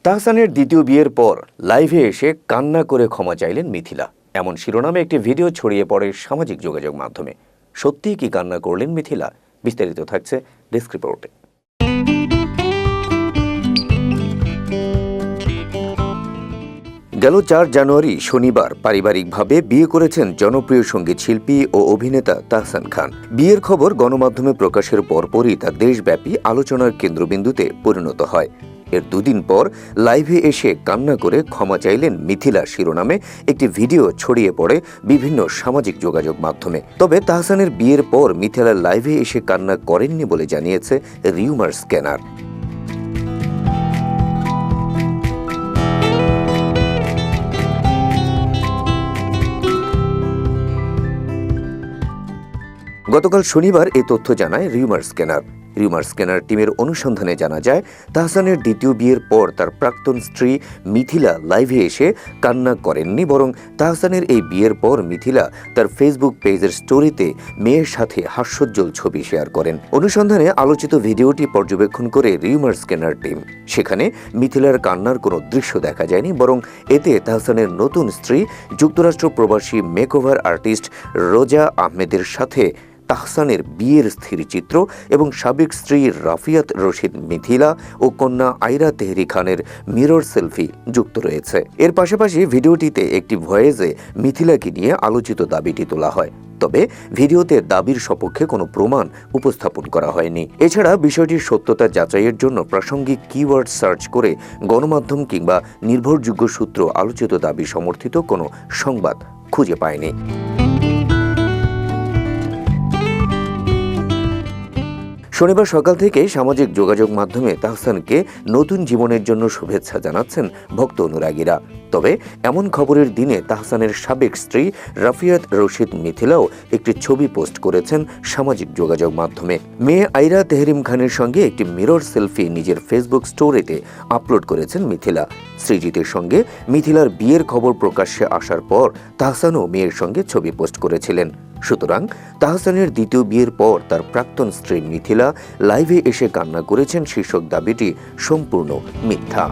তাহসানের দ্বিতীয় বিয়ের পর লাইভে এসে কান্না করে ক্ষমা চাইলেন মিথিলা। এমন শিরোনামে একটি ভিডিও ছড়িয়ে পড়ে সামাজিক যোগাযোগ মাধ্যমে। সত্যিই কি কান্না করলেন মিথিলা? বিস্তারিত থাকছে ডেস্ক রিপোর্টে। গেল 4 জানুয়ারি শনিবার পারিবারিকভাবে বিয়ে করেছেন জনপ্রিয় সঙ্গীত শিল্পী ও অভিনেতা তাহসান খান। বিয়ের খবর গণমাধ্যমে প্রকাশের পরপরই তা দেশব্যাপী আলোচনার কেন্দ্রবিন্দুতে পরিণত হয়। এর দুদিন পর লাইভে এসে কান্না করে ক্ষমা চাইলেন মিথিলা শিরোনামে একটি ভিডিও ছড়িয়ে পড়ে বিভিন্ন সামাজিক যোগাযোগ মাধ্যমে। তবে তাহসানের বিয়ের পর মিথিলা লাইভে এসে কান্না করেননি বলে জানিয়েছে রিউমার স্ক্যানার। গতকাল শনিবার এ তথ্য জানায় রিউমার স্ক্যানার টিমের অনুসন্ধানে জানা যায়, তাহসানের দ্বিতীয় বিয়ের পর তার প্রাক্তন স্ত্রী মিথিলা লাইভে এসে কান্না করেননি, বরং তাহসানের এই বিয়ের পর মিথিলা তার ফেসবুক পেজের স্টোরিতে মেয়ের সাথে হাস্যোজ্জ্বল ছবি শেয়ার করেন। অনুসন্ধানে আলোচিত ভিডিওটি পর্যবেক্ষণ করে রিউমার স্ক্যানার টিম সেখানে মিথিলার কান্নার কোনো দৃশ্য দেখা যায়নি, বরং এতে তাহসানের নতুন স্ত্রী যুক্তরাষ্ট্র প্রবাসী মেকওভার আর্টিস্ট রোজা আহমেদের সাথে তাহসানের বিয়ের স্থিরচিত্র এবং সাবেক স্ত্রী রাফিয়াত রশিদ মিথিলা ও কন্যা আইরা তেহরি খানের মিরর সেলফি যুক্ত রয়েছে। এর পাশাপাশি ভিডিওটিতে একটি ভয়েসে মিথিলাকে নিয়ে আলোচিত দাবিটি তোলা হয়। তবে ভিডিওতে দাবির সপক্ষে কোনো প্রমাণ উপস্থাপন করা হয়নি। এছাড়া বিষয়টির সত্যতা যাচাইয়ের জন্য প্রাসঙ্গিক কিওয়ার্ড সার্চ করে গণমাধ্যম কিংবা নির্ভরযোগ্য সূত্র আলোচিত দাবি সমর্থিত কোনো সংবাদ খুঁজে পায়নি। শনিবার সকাল থেকে সামাজিক যোগাযোগ মাধ্যমে তাহসানকে নতুন জীবনের জন্য শুভেচ্ছা জানাচ্ছেন ভক্ত অনুরাগীরা। তবে এমন খবরের দিনে তাহসানের সাবেক স্ত্রী রাফিয়াত রশিদ মিথিলাও একটি ছবি পোস্ট করেছেন সামাজিক যোগাযোগ মাধ্যমে। মেয়ে আইরা তেহরিম খানের সঙ্গে একটি মিরর সেলফি নিজের ফেসবুক স্টোরিতে আপলোড করেছেন মিথিলা। সৃজিতের সঙ্গে মিথিলার বিয়ের খবর প্রকাশ্যে আসার পর তাহসানও মেয়ের সঙ্গে ছবি পোস্ট করেছিলেন। সুতরাং তাহসানের দ্বিতীয় বিয়ের পর তার প্রাক্তন স্ত্রী মিথিলা লাইভে এসে কান্না করেছেন শীর্ষক দাবিটি সম্পূর্ণ মিথ্যা।